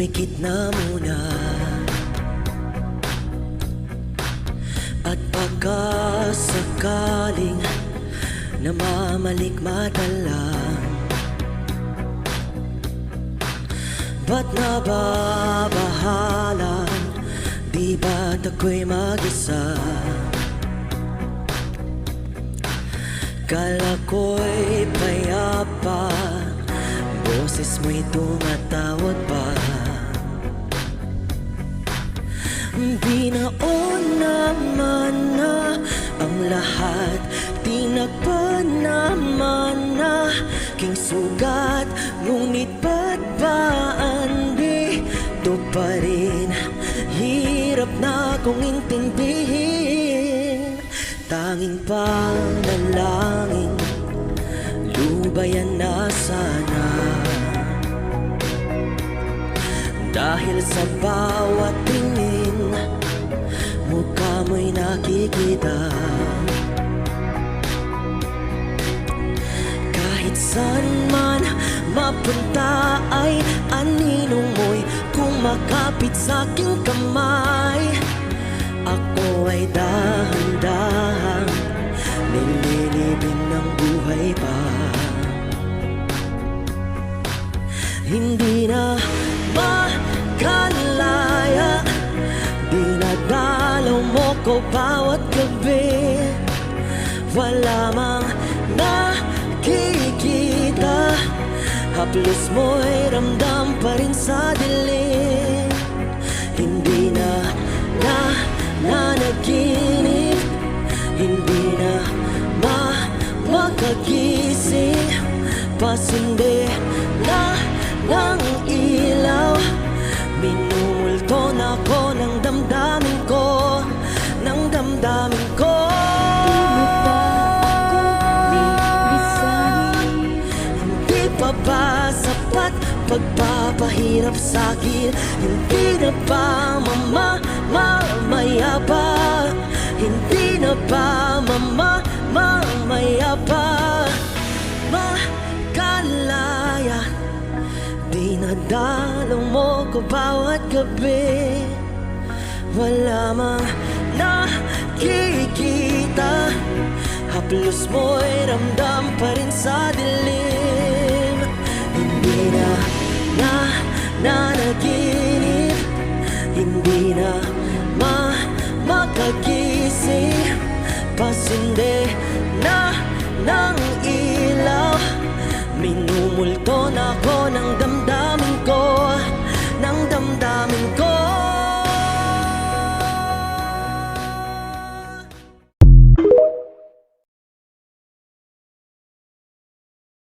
Dumikit na muna at pagkasakaling namamalikmata lang, ba't nababahala? Di ba't ako'y mag-isa? Kala ko'y payapa, boses mo'y tumatawag pa. Binaon naman na ang lahat, tinagpan naman na king sugat. Ngunit ba't ba andito pa rin? Hirap na kong intindihin. Tanging panalangin, lubayan na sana. Dahil sa bawat tingin, mukha mo'y nakikita. Kahit saan man mapunta ay aninong mo'y kumakapit sa aking kamay. Ako ay dahan-dahang nililibing ng buhay pa. Hindi na makalaya, dinadalaw mo ko bawat gabi. Wala mang nakikita, haplos mo'y ramdam pa rin sa dilim. Hindi na nanaginip, hindi na makagising. Pasindi na ng ilaw, minumulto na ko ng damdamin ko, ng damdamin ko. Hindi pa ba sapat pagpapahirap sa'kin? Hindi na ba mamaya pa? Hindi na ba mamaya pa? Makalaya, dinadalaw mo ko bawat gabi. Wala mang nakikita, haplos mo'y ramdam pa rin sa dilim. Hindi na nanaginip, hindi na makagising. Pasindi na ng ilaw, minumulto na ko ng damdamin.